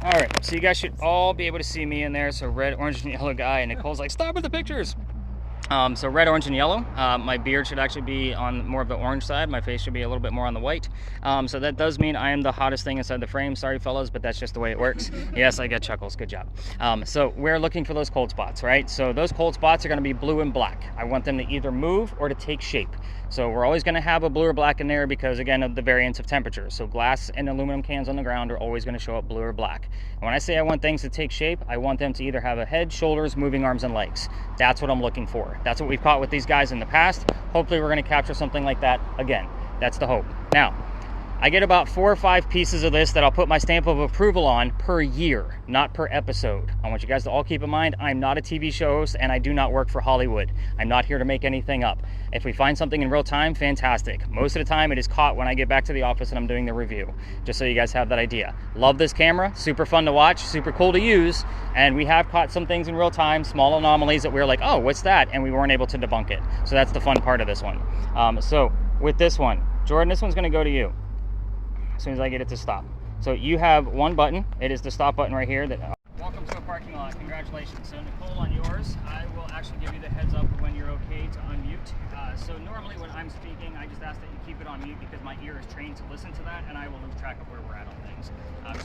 All right, so you guys should all be able to see me in there. So red, orange, and yellow guy, and Nicole's like, stop with the pictures. So red, orange, and yellow. My beard should actually be on more of the orange side. My face should be a little bit more on the white. So that does mean I am the hottest thing inside the frame. Sorry, fellas, but that's just the way it works. Yes, I get chuckles. Good job. So we're looking for those cold spots, right? So those cold spots are going to be blue and black. I want them to either move or to take shape. So we're always going to have a blue or black in there because, again, of the variance of temperature. So glass and aluminum cans on the ground are always going to show up blue or black. And when I say I want things to take shape, I want them to either have a head, shoulders, moving arms, and legs. That's what I'm looking for. That's what we've caught with these guys in the past. Hopefully we're going to capture something like that again. That's the hope. Now, I get about 4 or 5 pieces of this that I'll put my stamp of approval on per year, not per episode. I want you guys to all keep in mind, I'm not a TV show host and I do not work for Hollywood. I'm not here to make anything up. If we find something in real time, fantastic. Most of the time it is caught when I get back to the office and I'm doing the review, just so you guys have that idea. Love this camera, super fun to watch, super cool to use, and we have caught some things in real time, small anomalies that we're like, oh, what's that? And we weren't able to debunk it. So that's the fun part of this one. So with this one, Jordan, this one's gonna go to you as soon as I get it to stop. So you have one button. It is the stop button right here. Welcome to a parking lot. Congratulations. So Nicole, on yours, I will actually give you the heads up when you're okay to unmute. So normally when I'm speaking, I just ask that you keep it on mute because my ear is trained to listen to that, and I will lose track of where we're at on things.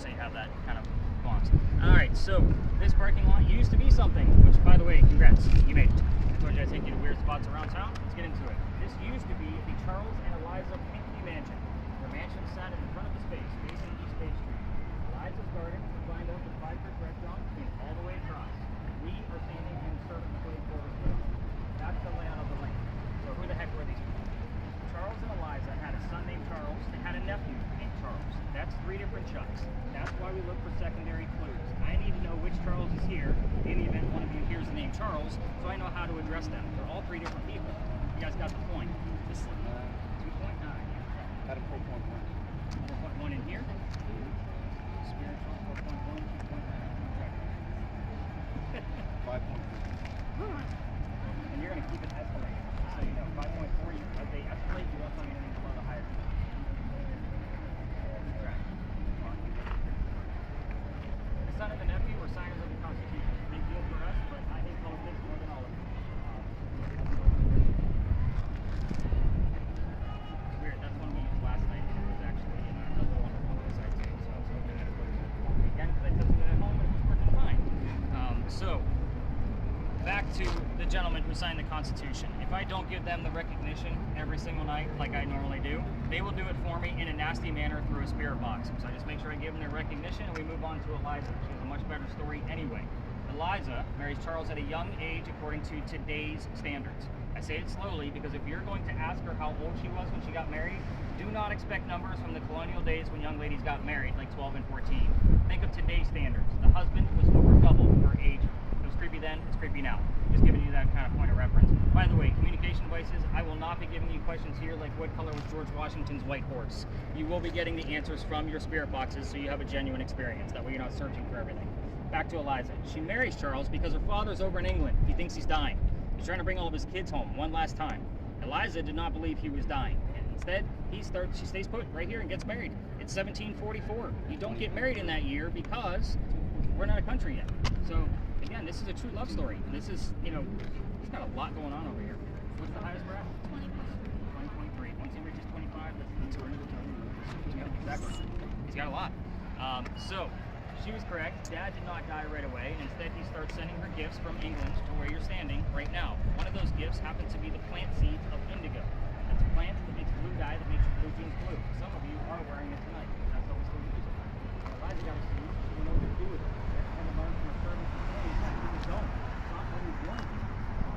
So you have that kind of balance. All right, so this parking lot used to be something, which, by the way, congrats, you made it. I told you I'd take you to weird spots around town. Let's get into it. This used to be the Charles and Eliza Pinckney Mansion. The mansion sat in the front of the space, facing East State Street. Eliza's garden combined up with 5 brick restaurants came all the way across. We are standing in servant slave quarters. That's the layout of the land. So who the heck were these people? Charles and Eliza had a son named Charles. They had a nephew named Charles. That's 3 different Chucks. That's why we look for secondary clues. I need to know which Charles is here in the event one of you hears the name Charles, so I know how to address them. They're all 3 different people. You guys got the point. This 2.9. At a 4.1. 4.1 in here. Spiritual 4.1, 2.9. 5.4. And you're going to keep it escalating. So you know, 5.4, as they escalate, you won't find anything below the higher. The son of the nephew were signers of the Constitution. Big deal for us, but I think politics more than all of them. Weird, that's one we used last night. It was actually another one on the side too. So I was hoping that it would work again because I tested it at home and it was working fine. So back to the gentleman who signed the Constitution. If I don't give them the recognition every single night like I normally do, they will do it for me in a nasty manner through a spirit box. So I just make sure I give them their recognition and we move on to Eliza. She has a much better story anyway. Eliza marries Charles at a young age according to today's standards. I say it slowly because if you're going to ask her how old she was when she got married, do not expect numbers from the colonial days when young ladies got married, like 12 and 14. Think of today's standards. The husband was over double her age. It was creepy then, it's creepy now. Just giving you that kind of point of reference. By the way, communication devices, I will not be giving you questions here like what color was George Washington's white horse. You will be getting the answers from your spirit boxes so you have a genuine experience. That way you're not searching for everything. Back to Eliza. She marries Charles because her father's over in England. He thinks he's dying. He's trying to bring all of his kids home one last time. Eliza did not believe he was dying. And instead, she stays put right here and gets married. It's 1744. You don't get married in that year because we're not a country yet. So again, this is a true love story. And this is, you know, there's got a lot going on over here. What's the highest we're at? 20. 2023. Once he reaches 25, that's the turn of the turn. Yeah, exactly. He's got a lot. So she was correct. Dad did not die right away, and instead he starts sending her gifts from England to where you're standing right now. One of those gifts happens to be the plant seeds of indigo. That's a plant that makes blue dye that makes blue jeans blue. Some of you are wearing it tonight. That's how we still use it. Eliza got a seed. She didn't know what to do with it. That's kind of learned from her servants and slaves how to keep it going. It's not what we wanted to.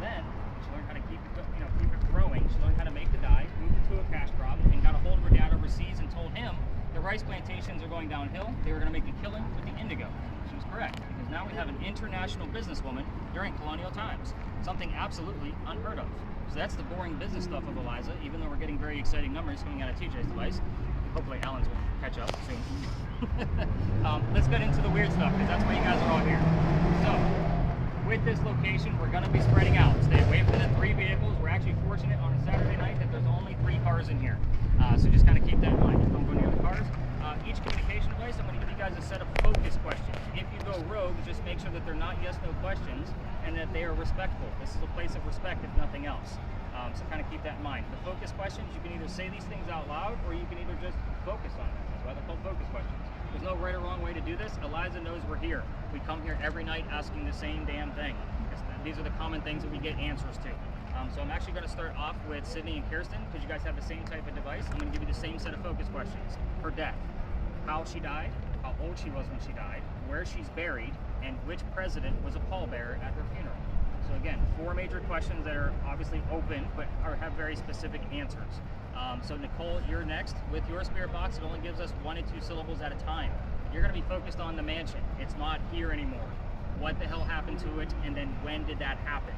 Then she learned how to keep it growing. She learned how to make the dye, moved it to a cash crop, and got a hold of her dad overseas and told him the rice plantations are going downhill. They were going to make a killing with the indigo. She was correct, because now we have an international businesswoman during colonial times. Something absolutely unheard of. So that's the boring business stuff of Eliza, even though we're getting very exciting numbers coming out of TJ's device. Hopefully Alan's will catch up soon. Let's get into the weird stuff, because that's why you guys are all here. So, with this location, we're going to be spreading out. Stay away from the 3 vehicles. We're actually fortunate on a Saturday night that there's only 3 cars in here. So just kind of keep that in mind. Don't go near the cars. Each communication device, I'm going to give you guys a set of focus questions. go rogue. Just make sure that they're not yes/no questions and that they are respectful. This is a place of respect, if nothing else. So kind of keep that in mind. For focus questions, you can either say these things out loud or you can either just focus on them. That's why they're called focus questions. There's no right or wrong way to do this. Eliza knows we're here. We come here every night asking the same damn thing. These are the common things that we get answers to. So I'm actually going to start off with Sydney and Kirsten because you guys have the same type of device. I'm going to give you the same set of focus questions. Her death, how she died, how old she was when she died, where she's buried, and which president was a pallbearer at her funeral. So again, 4 major questions that are obviously open but have very specific answers. So Nicole, you're next. With your spirit box, it only gives us 1 to 2 syllables at a time. You're going to be focused on the mansion. It's not here anymore. What the hell happened to it, and then when did that happen?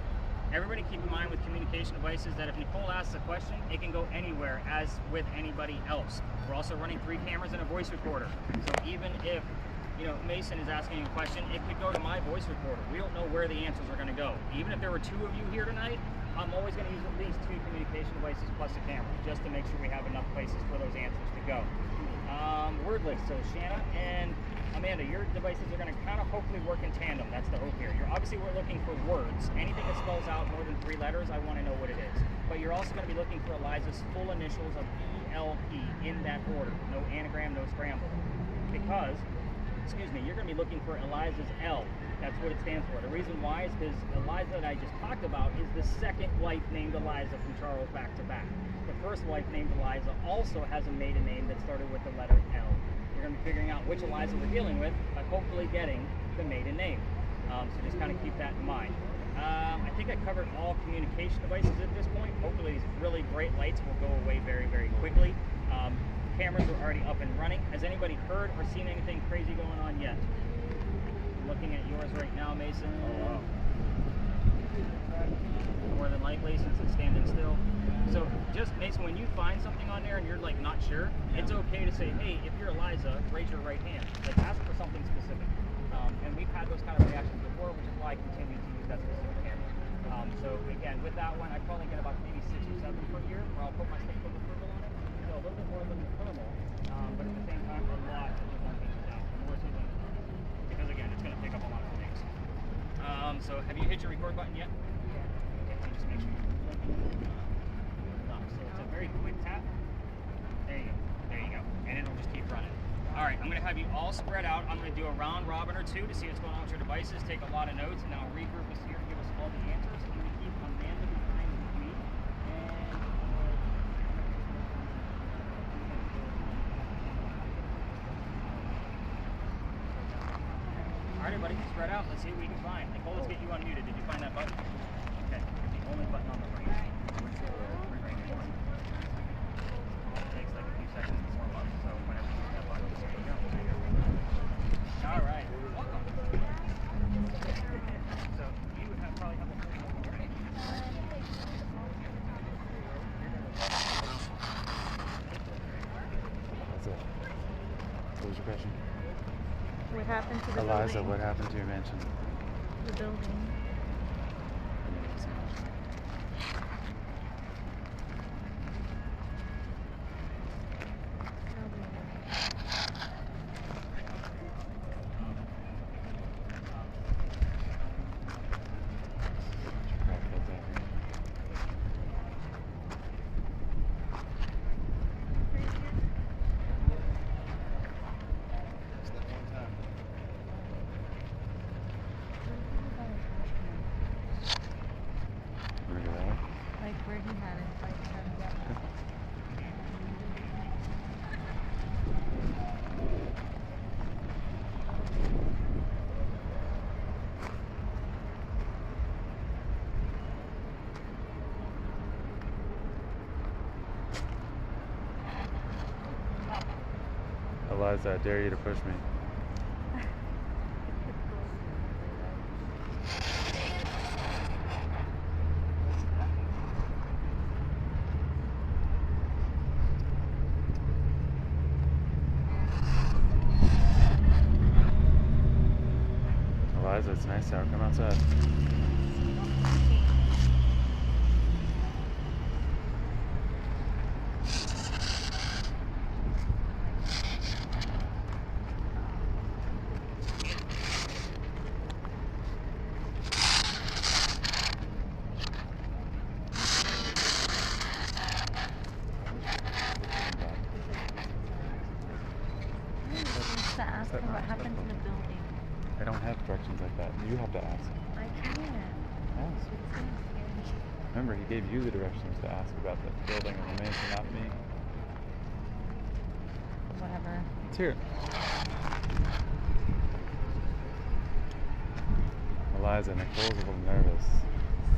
Everybody keep in mind with communication devices that if Nicole asks a question, it can go anywhere as with anybody else. We're also running 3 cameras and a voice recorder. So even if Mason is asking a question, it could go to my voice recorder. We don't know where the answers are going to go. Even if there were 2 of you here tonight, I'm always going to use at least 2 communication devices plus a camera, just to make sure we have enough places for those answers to go. Word list. So Shanna and Amanda, your devices are going to kind of hopefully work in tandem. That's the hope here. Obviously we're looking for words. Anything that spells out more than 3 letters, I want to know what it is. But you're also going to be looking for Eliza's full initials of ELP in that order. No anagram, no scramble. Because, you're going to be looking for Eliza's L. That's what it stands for. The reason why is because Eliza that I just talked about is the second wife named Eliza from Charles back to back. The first wife named Eliza also has a maiden name that started with the letter L. You're going to be figuring out which Eliza we're dealing with by hopefully getting the maiden name. So just kind of keep that in mind. I think I covered all communication devices at this point. Hopefully these really bright lights will go away very, very quickly. Cameras are already up and running. Has anybody heard or seen anything crazy going on yet? I'm looking at yours right now, Mason. Oh, wow. More than likely, since it's standing still. So just, Mason, when you find something on there and you're like not sure, it's okay to say, hey, if you're Eliza, raise your right hand. Like ask for something specific. And we've had those kind of reactions before, which is why I continue to use that specific camera. So again, with that one, I probably get about maybe 6 or 7 per year, where I'll put my stamp of approval on it. So a little bit more than the thermal, but at the same time, a lot of the one pieces out. More so than, because again, it's going to pick up a lot of things. So have you hit your record button yet? Yeah. Okay, just make sure you're so it's a very quick tap. There you go. And it'll just keep running. All right, I'm going to have you all spread out. I'm going to do a round robin or 2 to see what's going on with your devices, take a lot of notes, and then I'll regroup us here to give us all the answers. I'm going to keep Amanda behind me. All right, everybody, spread out. Let's see what we can find. Nicole, let's get you unmuted. Did you find that button? Okay, it's the only button on the right. Takes like a few seconds to warm up, so whenever you hit that button, just go. All right, welcome. So you would probably have a full right? That's it. What was your question? What happened to the Eliza, building? what happened to your mansion? The building. It's that one time. Wanna go that way? Like where he had it, like Eliza, I dare you to push me. Eliza, it's nice out. Come outside. to ask that him what not happened to the respectful? building. They don't have directions like that. You have to ask. I can't. Ask. It's gonna scare me. Remember, he gave you the directions to ask about the building and the mansion, not me. Whatever. Let's hear it. Eliza, Nicole's a little nervous.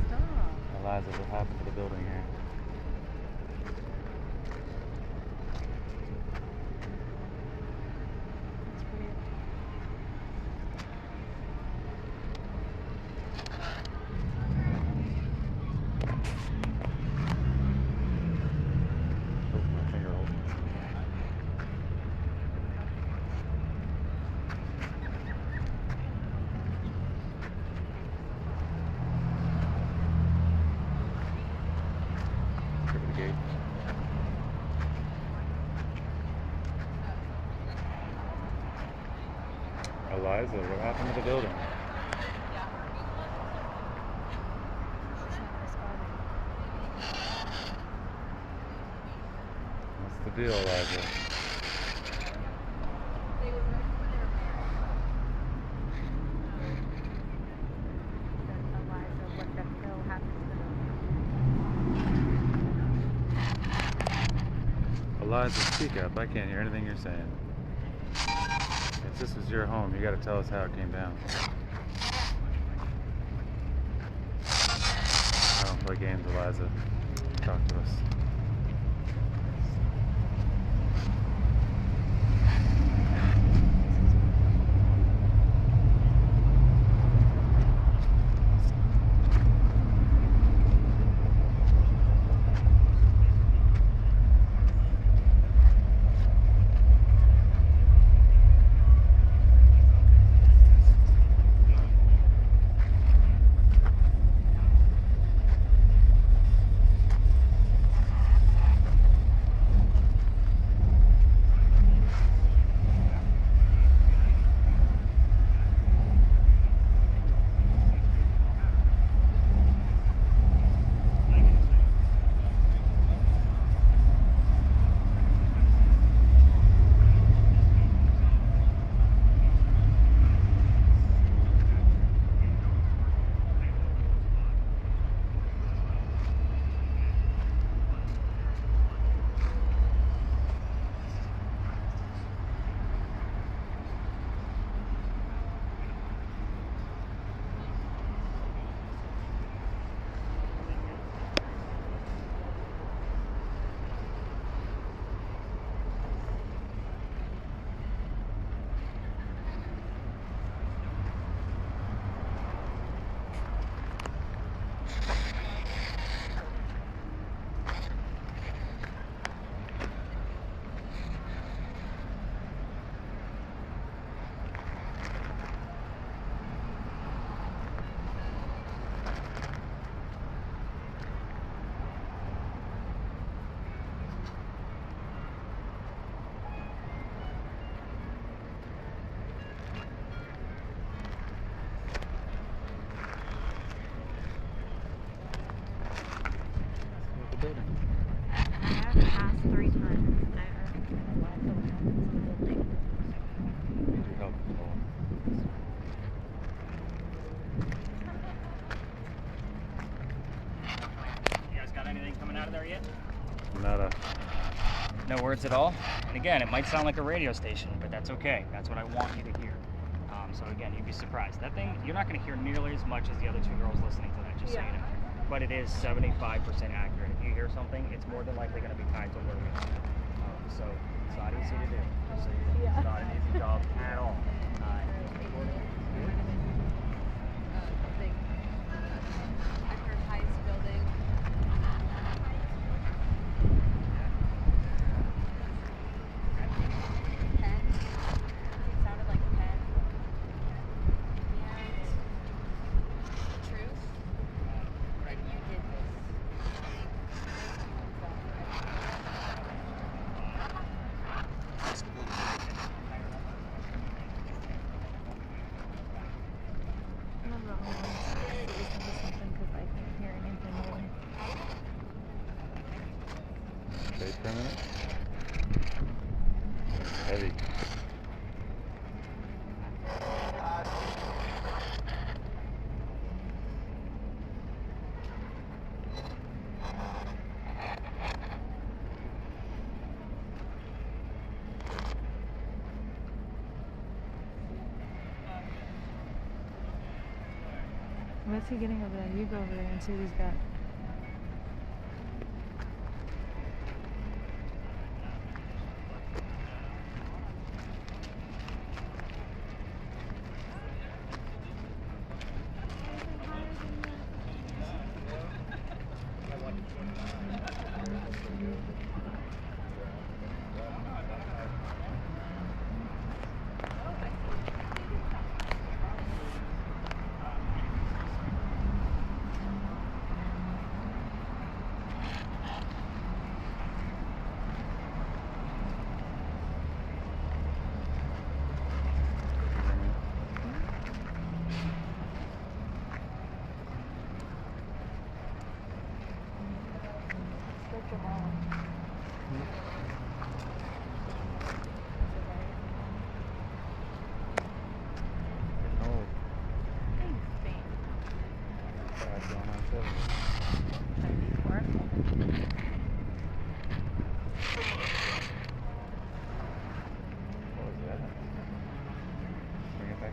Stop. Eliza, what happened to the building here? It's weird. Oh, my finger hold. Go to the gate. Eliza, what happened to the building? She's not responding. What's the deal, Eliza? Said, Eliza, what the hell happened to the building? Eliza, speak up. I can't hear anything you're saying. If this was your home, you gotta tell us how it came down. I don't play games, Eliza. Talk to us. Building. I have asked 3 times. I asked Eliza what happened to the building. Need your help, Nicole. You guys got anything coming out of there yet? Nada. No words at all? And again, it might sound like a radio station, but that's okay. That's what I want you to hear. So again, you'd be surprised. That thing, you're not going to hear nearly as much as the other 2 girls listening to that, just so you know. But it is 75% accurate. If you hear something, it's more than likely going to be tied to where we are. So it's not easy to do. Just so you know. It's not an easy job at all. Building. What's he getting over there? You go over there and see what he's got.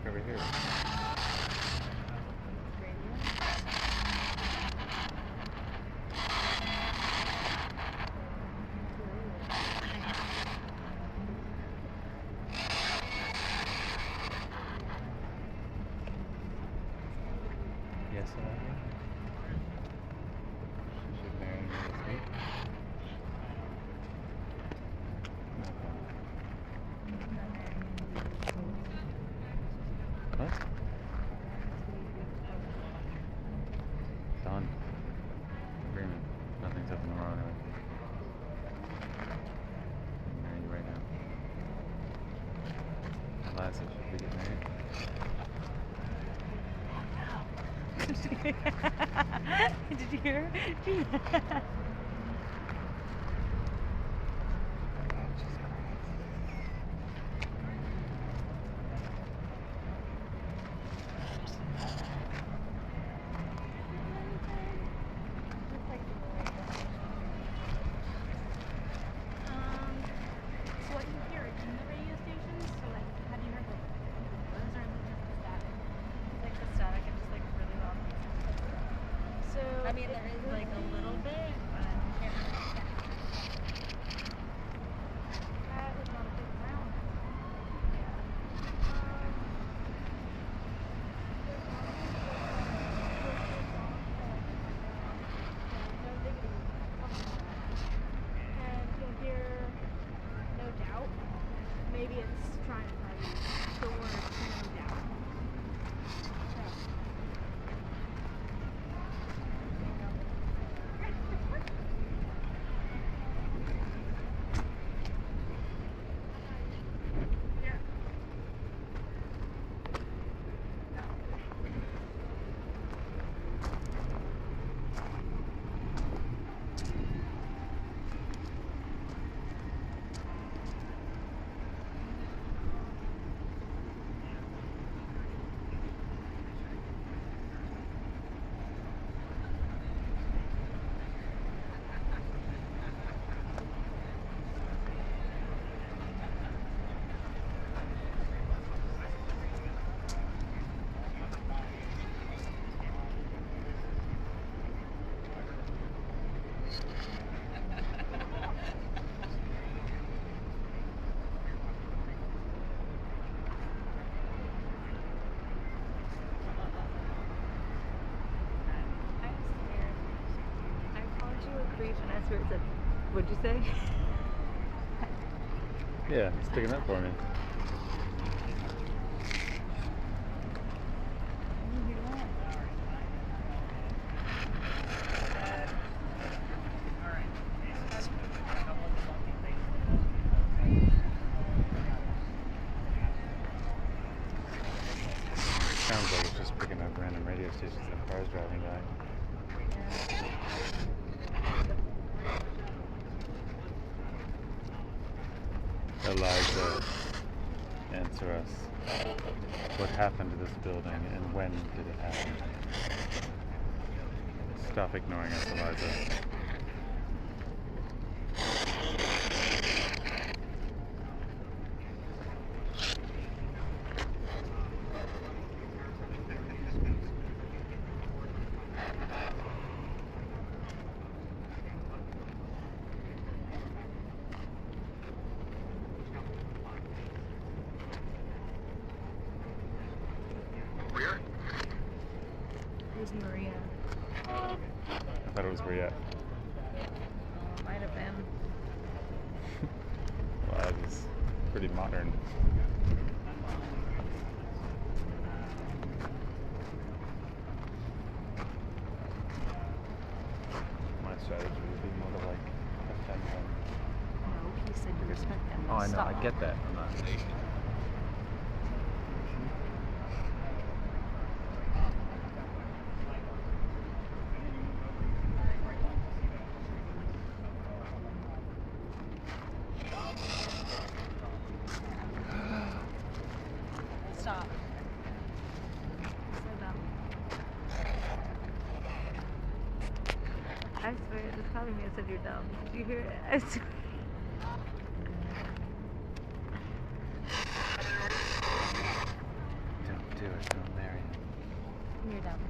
Over here. Yes, I am. She should marry me this week. What? Done. Agreement. Nothing's up in the wrong anyway. I'm marrying you right now. Eliza, should we get married? Did you hear? I mean, there is like a little bit, but I can't really get. That is not a big round. And you'll hear no doubt. Maybe it's trying to tell you the word no doubt. What'd you say? Yeah, sticking up for me. Sounds like it's just picking up random radio stations and cars driving by. Eliza, answer us. What happened to this building and when did it happen? Stop ignoring us, Eliza. was Maria. I thought it was Briette. Might have been. Well, that was pretty modern. My strategy would be more to like offend them. No, he said you respect them. Oh, I know. Stop. I get that. I'm not. Stop. So dumb. I swear, this probably means that you're dumb. Did you hear it? I swear. Don't do it. Don't marry him. You're dumb.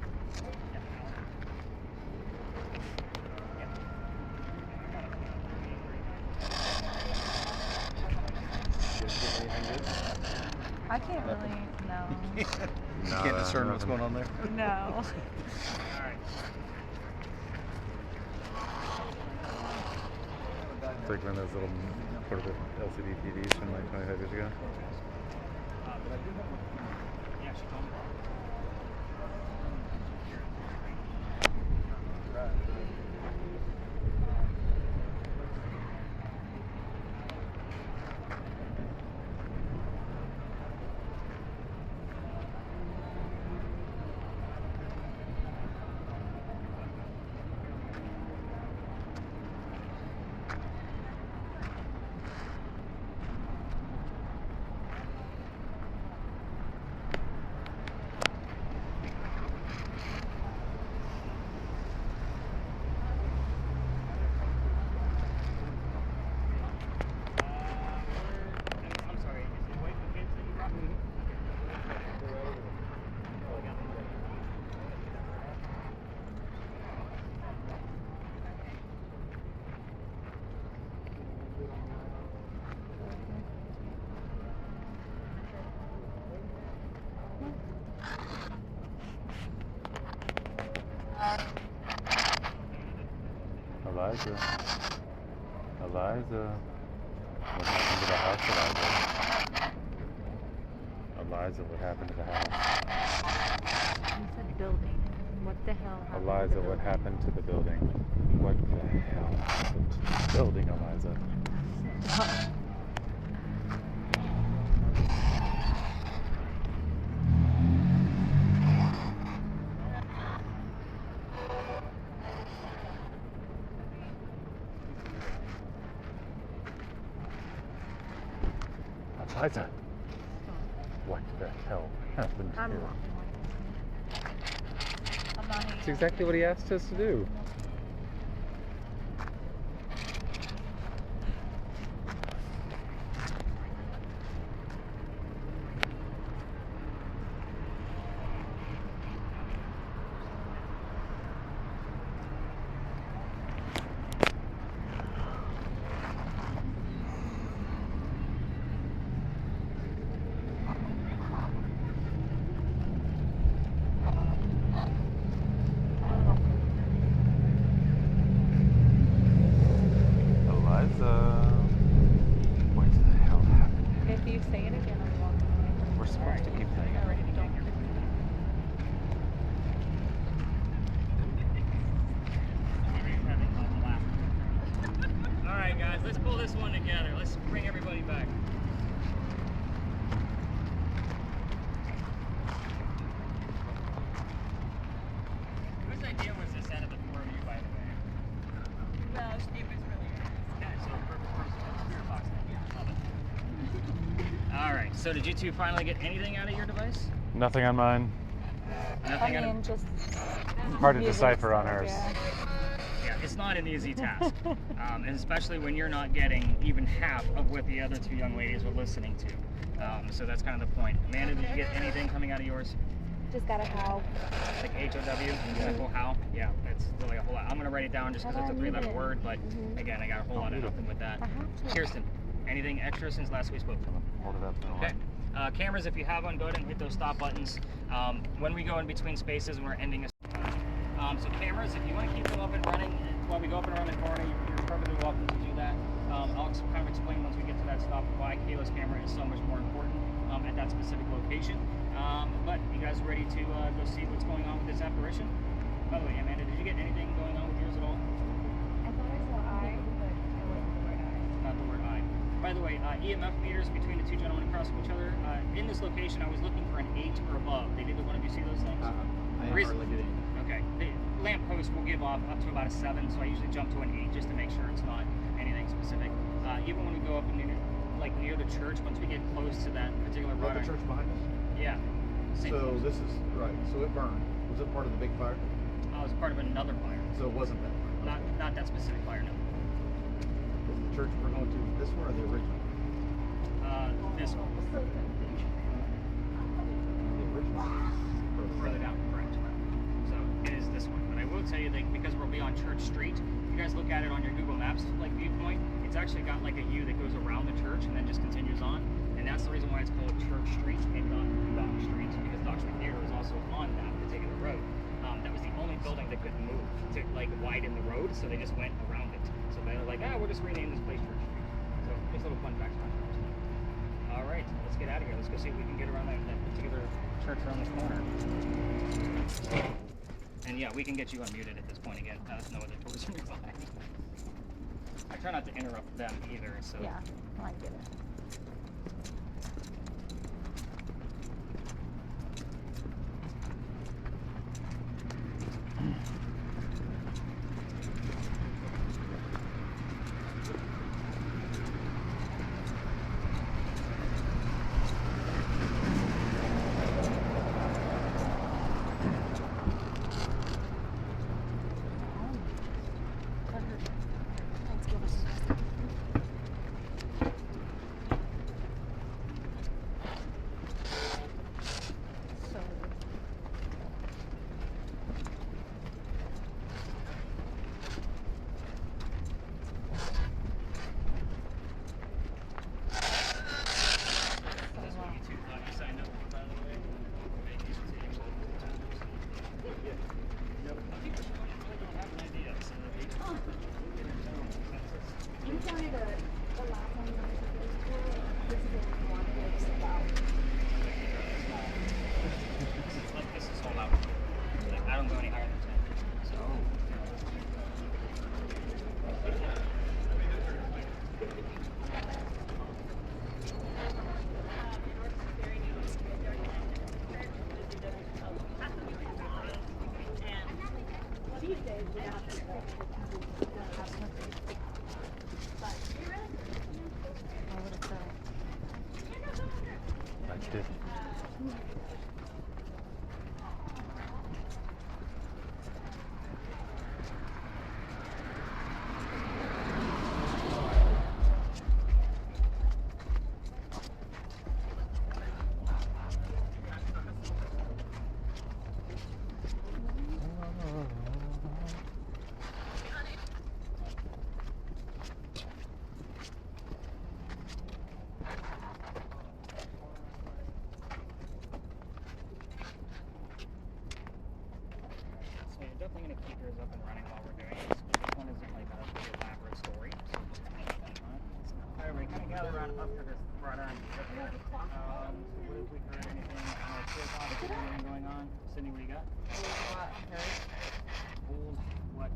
I can't really, no. You No, can't discern what's nothing. going on there? No. All right. It's like one of those little portable LCD TVs from like 25 years ago. Yeah, she told me. I'm sorry. Is it wife and kids that you brought? Eliza. Eliza. What happened to the house, Eliza? Eliza, what happened to the house? You said building. What the hell happened to Eliza, the what building? happened to the building? What the hell happened to the building, Eliza? Eliza, what the hell happened I'm here? walking away. I'm not That's exactly what he asked us to do. Eliza, what the hell happened here? If you say it again, I'm walking away. We're supposed to keep saying it. Alright, don't. All right, guys, let's pull this one together. Let's bring everybody back. Whose idea was this out of the four of you, by the way? No, it was really Yeah, so perfect for spirit box. Love it. All right, so did you two finally get anything out of your device? Nothing on mine. Nothing out of... just Hard to music decipher on stuff, hers. yeah. Yeah, it's not an easy task, and especially when you're not getting even half of what the other two young ladies were listening to. So that's kind of the point. Amanda, did you get anything coming out of yours? Just got a how. Like H-O-W? Like whole how? Yeah, that's really a whole lot. I'm going to write it down just because it's a three-letter word, but again, I got a whole lot of nothing with that. I have to. Kirsten, anything extra since last we spoke? Hold it up. Okay. Cameras, if you have one, go ahead and hit those stop buttons. When we go in between spaces, when we're ending a So cameras, if you want to keep them up and running while we go up and around the corner, you're perfectly welcome to do that. I'll kind of explain once we get to that stop why keyless camera is so much more important at that specific location. But you guys ready to go see what's going on with this apparition? By the way, Amanda, did you get anything going on with yours at all? I thought I saw I, but it wasn't the word I. Not the word I. By the way, EMF meters between the two gentlemen across from each other. In this location, I was looking for an 8 or above. Did either one of you see those things? I hardly get anything. Okay. The lamp post will give off up to about a 7, so I usually jump to an 8 just to make sure it's not anything specific. Even when we go up near the church, once we get close to that particular Oh, road. the church behind us? Yeah. Same So post. this is, right, so it burned. Was it part of the big fire? I was part of another fire. So it wasn't that fire? Not that specific fire, no. Is the church we're going to this one or the original? This one. The original? Further down, correct. So it is this one. But I will tell you that because we'll be on Church Street, if you guys look at it on your Google Maps viewpoint, it's actually got like a U that goes around the church and then just continues on. And that's the reason why it's called Church Street and not Dock Street, because Dock Street Theater is also on that particular road. That was the only building that could move to widen the road, so they just went around it. So they were like, we'll just rename this place Church Street. So just a little fun fact around it. All right, let's get out of here. Let's go see if we can get around that particular church around the corner. And yeah, we can get you unmuted at this point again. There's no other tours nearby. I try not to interrupt them either, so. Yeah, I get it. Like this. So you're definitely going to keep yours up and running while we're doing this. This one isn't like a big elaborate story. So just kind of fun, huh? Alright, we kind of gather around up to this front end. So what have we heard? Anything? 2 o'clock, is there anything going on? Sydney, what do you got? Old what?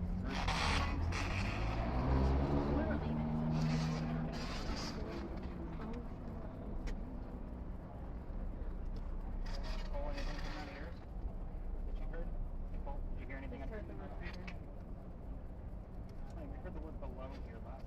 Nicole, anything from out of yours that you heard? Nicole, did you hear anything? I heard the word below. We heard the word below here last.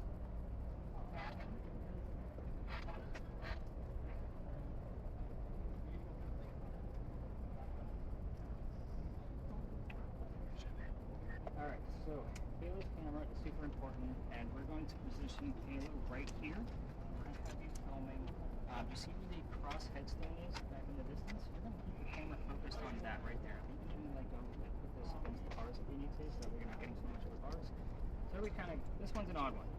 Alright, so Kayla's camera is super important, and we're going to position Kayla right here. We're going to have you filming. You see where the cross headstone is back in the distance? We're going to keep the camera focused on that right there. You can even like go put this against the bars if you need to, so that we're not getting so much of the bars. So we kind of, this one's an odd one.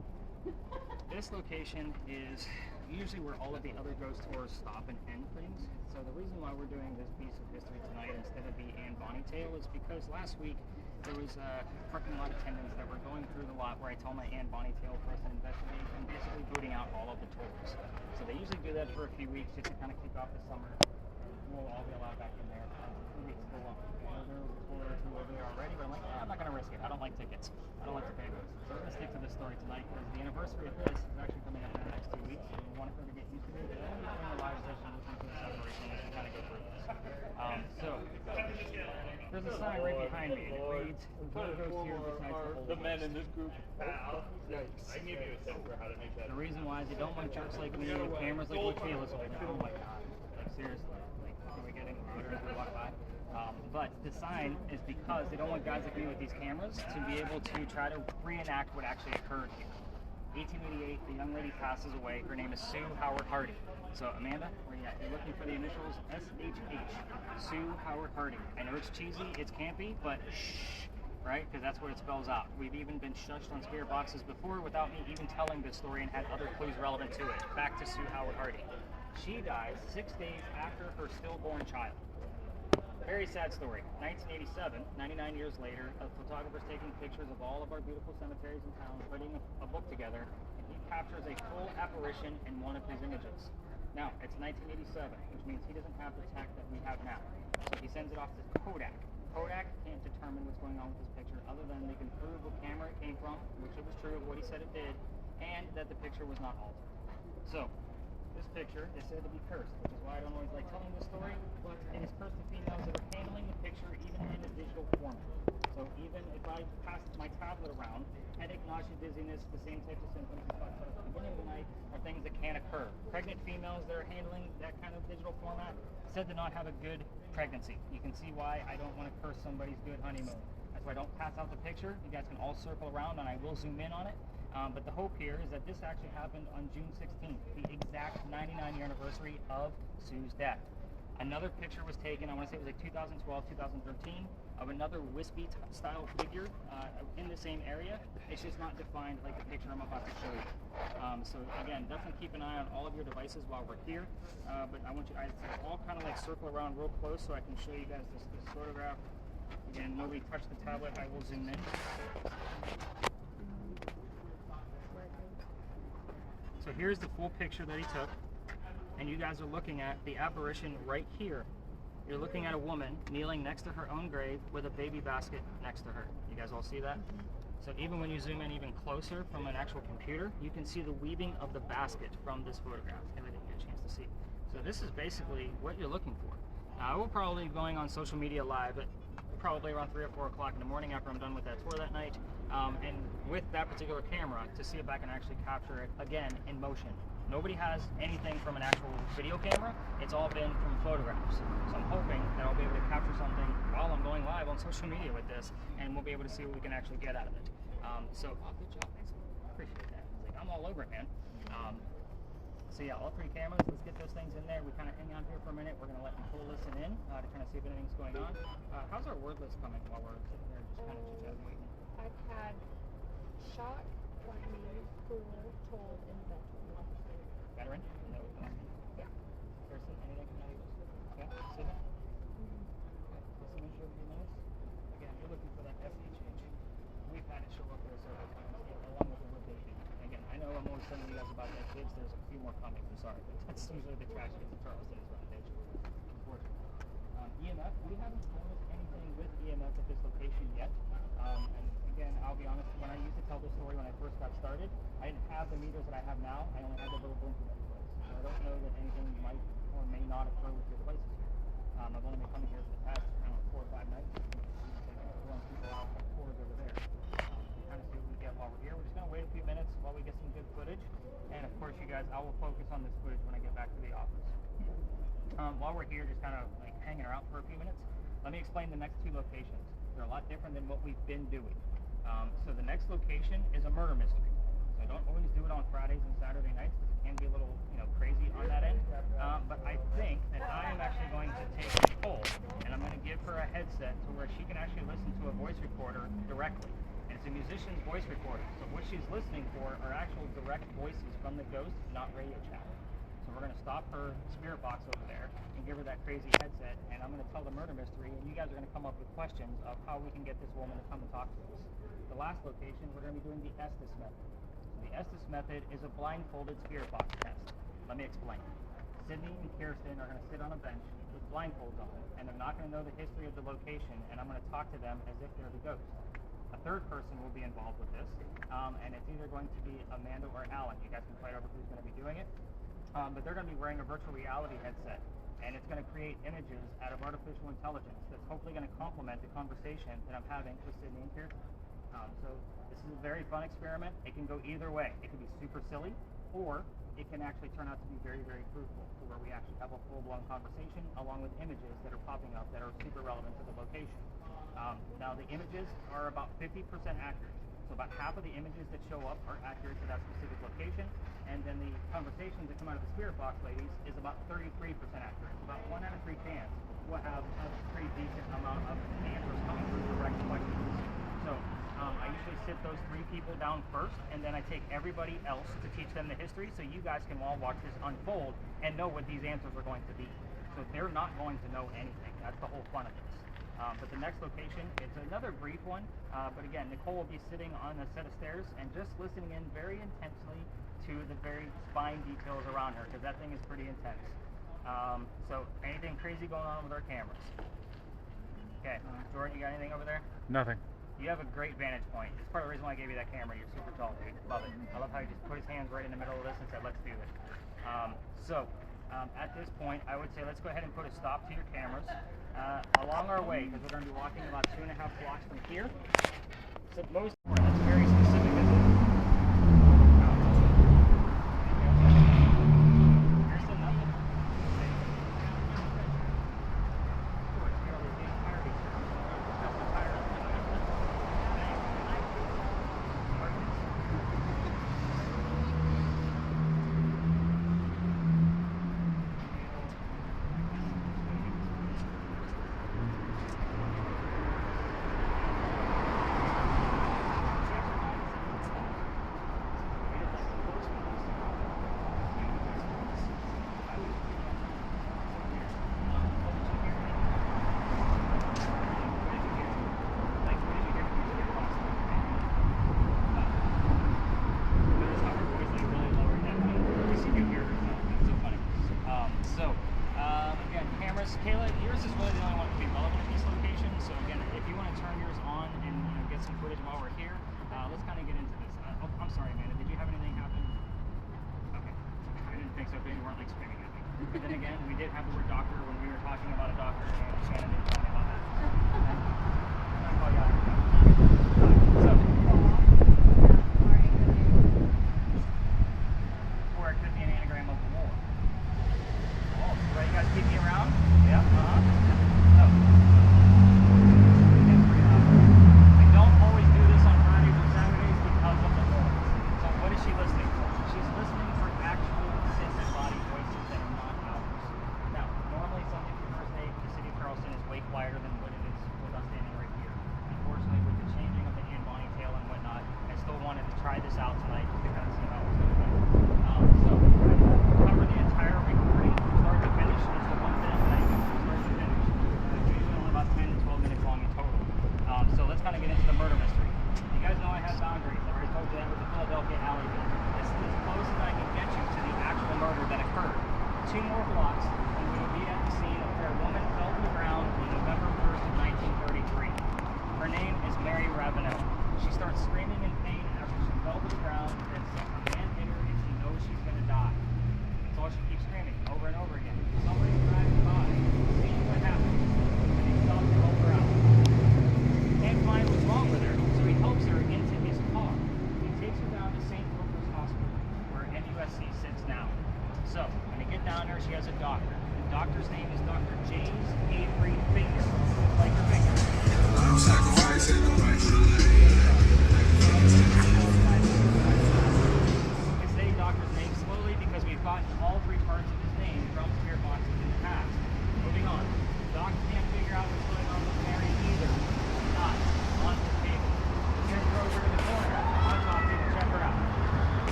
This location is usually where all of the other ghost tours stop and end things. So the reason why we're doing this piece of history tonight instead of the Anne Bonny tale is because last week there was parking lot attendants that were going through the lot where I told my Aunt Bonnie Tail for us to investigate and basically booting out all of the tours. So they usually do that for a few weeks just to kind of kick off the summer. We'll all be allowed back in there. 2 weeks go on. There was a tour or two over there already, but I'm like, I'm not going to risk it. I don't like tickets. I don't like to pay those. So we're going to stick to this story tonight because the anniversary of this is actually coming up in the next 2 weeks. And we want her to get used to it. And we'll be doing a live session listening to the separation as we kind of go through this. So there's a sign right behind me. And it reads, "Whoever goes here decides the men in this group." I give you a tip for how to make that. The reason why is they don't want jerks like me with cameras like what Kayla's holding. Oh my god. Like seriously. Like, are we getting louder as we walk by? But the sign is because they don't want guys like me with these cameras to be able to try to reenact what actually occurred here. 1888, the young lady passes away. Her name is Sue Howard Hardy. So Amanda, where you at? You're looking for the initials SHH. Sue Howard Hardy. I know it's cheesy, it's campy, but shh, right? Because that's what it spells out. We've even been shushed on spirit boxes before without me even telling this story and had other clues relevant to it. Back to Sue Howard Hardy. She dies 6 days after her stillborn child. Very sad story. 1987, 99 years later, a photographer's taking pictures of all of our beautiful cemeteries in town, putting a book together, and he captures a full apparition in one of his images. Now, it's 1987, which means he doesn't have the tech that we have now. So he sends it off to Kodak. Kodak can't determine what's going on with this picture other than they can prove what camera it came from, which it was true of what he said it did, and that the picture was not altered. So, this picture is said to be cursed, which is why I don't always like telling this story, but it is cursed to females that are handling the picture even in a digital format. So even if I pass my tablet around, headache, nausea, dizziness, the same types of symptoms we talked about at the beginning of the night are things that can occur. Pregnant females that are handling that kind of digital format said to not have a good pregnancy. You can see why I don't want to curse somebody's good honeymoon. That's why I don't pass out the picture. You guys can all circle around and I will zoom in on it. But the hope here is that this actually happened on June 16th, the exact 99-year anniversary of Sue's death. Another picture was taken, I want to say it was like 2012, 2013, of another wispy-style figure in the same area. It's just not defined like the picture I'm about to show you. So again, definitely keep an eye on all of your devices while we're here. But I want you guys to all kind of like circle around real close so I can show you guys this photograph. Again, nobody touched the tablet, I will zoom in. So here's the full picture that he took, and you guys are looking at the apparition right here. You're looking at a woman kneeling next to her own grave with a baby basket next to her. You guys all see that? So even when you zoom in even closer from an actual computer, you can see the weaving of the basket from this photograph, if I didn't get a chance to see. So this is basically what you're looking for. I will probably be going on social media live at probably around 3 or 4 o'clock in the morning after I'm done with that tour that night. And with that particular camera to see if I can actually capture it again in motion. Nobody has anything from an actual video camera. It's all been from photographs. So I'm hoping that I'll be able to capture something while I'm going live on social media with this, and we'll be able to see what we can actually get out of it. Good job, Mason. Appreciate that. Like, I'm all over it, man. So yeah, all 3 cameras, let's get those things in there. We kind of hang out here for a minute. We're going to let Nicole listen in to kind of see if anything's going on. How's our word list coming while we're sitting there just kind of chit-chatting waiting? I've had shock, me, fool, told, and veteran. Veteran? No. Yeah. Kirsten, anything from any of those? Okay, Sydney? Okay, this image over your nose? Again, you're looking for that SHH. We've had it show up there several times, along with the wood baby. Again, I know I'm always telling you guys about that kids. There's a few more coming. I'm sorry, but that's usually the tragedies of Charleston is running ditch, unfortunately. EMF, we haven't noticed anything with EMF at this location yet. And again, I'll be honest, when I used to tell this story when I first got started, I didn't have the meters that I have now. I only had the little blinker that place. So I don't know that anything might or may not occur with your devices here. I've only been coming here for the past, 4 or 5 nights. Throwing people out on tours over there. Kind of see what we get while we're here. We're just going to wait a few minutes while we get some good footage. And of course, you guys, I will focus on this footage when I get back to the office. While we're here, just kind of like hanging around for a few minutes, let me explain the next 2 locations. They're a lot different than what we've been doing. So the next location is a murder mystery. So I don't always do it on Fridays and Saturday nights because it can be a little, crazy on that end. But I think that I am actually going to take Nicole and I'm going to give her a headset to where she can actually listen to a voice recorder directly. And it's a musician's voice recorder. So what she's listening for are actual direct voices from the ghost, not radio chatter. So we're going to stop her spirit box over there and give her that crazy headset, and I'm going to tell the murder mystery, and you guys are going to come up with questions of how we can get this woman to come and talk to us. The last location, we're going to be doing the Estes method. So the Estes method is a blindfolded spirit box test. Let me explain. Sydney and Kirsten are going to sit on a bench with blindfolds on, and they're not going to know the history of the location, and I'm going to talk to them as if they're the ghost. A third person will be involved with this, and it's either going to be Amanda or Alan. You guys can fight over who's going to be doing it. But they're going to be wearing a virtual reality headset, and it's going to create images out of artificial intelligence that's hopefully going to complement the conversation that I'm having with Sydney and Kirsten. So this is a very fun experiment. It can go either way. It can be super silly, or it can actually turn out to be very, very fruitful, to where we actually have a full-blown conversation along with images that are popping up that are super relevant to the location. Now the images are about 50% accurate. So about half of the images that show up are accurate to that specific location, and then the conversations that come out of the spirit box ladies is about 33% accurate. About 1 out of 3 chance we'll have a pretty decent amount of answers coming from direct questions. So I usually sit those 3 people down first, and then I take everybody else to teach them the history, so you guys can all watch this unfold and know what these answers are going to be. So they're not going to know anything. That's the whole fun of this. But the next location, it's another brief one, but again, Nicole will be sitting on a set of stairs and just listening in very intensely to the very fine details around her, because that thing is pretty intense. So anything crazy going on with our cameras? Okay, Jordan, you got anything over there? Nothing. You have a great vantage point. It's part of the reason why I gave you that camera. You're super tall, dude. Love it. I love how you just put his hands right in the middle of this and said, let's do this. At this point, I would say let's go ahead and put a stop to your cameras. Along our way, because we're going to be walking about 2.5 blocks from here. So most that's very specific, isn't it? You're still nothing. Kayla, yours is really the only one that can be relevant at these locations. So again, if you want to turn yours on and get some footage while we're here, let's kind of get into this. I'm sorry, Amanda. Did you have anything happen? Okay, I didn't think so. But you weren't like screaming at me. But then again, we did have the word doctor when we were talking about a doctor, and Shannon didn't tell me about that. I'm gonna call you out. Or it could be an anagram of the war. Oh, so you guys keep me around? Yeah. So, we don't always do this on Fridays or Saturdays because of the noise. So what is she listening for? She's listening for actual disembodied voices that are not ours. Now, normally Sunday through Thursday, the city of Charleston is way quieter than what it is with us standing right here. Unfortunately, with the changing of the Ian Bonnie tail and whatnot, I still wanted to try this out tonight just to kind of see how it was going to go. So we're going to cover the entire recording, start to finish. It's the one thing that I do from start to finish. It's usually only about 10 to 12 minutes long in total. So let's kind of get into the murder mystery. You guys know I have boundaries. I already told you that with the Philadelphia alley bill. This is as close as I can get you to the actual murder that occurred. 2 more blocks, and we will be at the scene of where a woman fell to the ground on November 1st,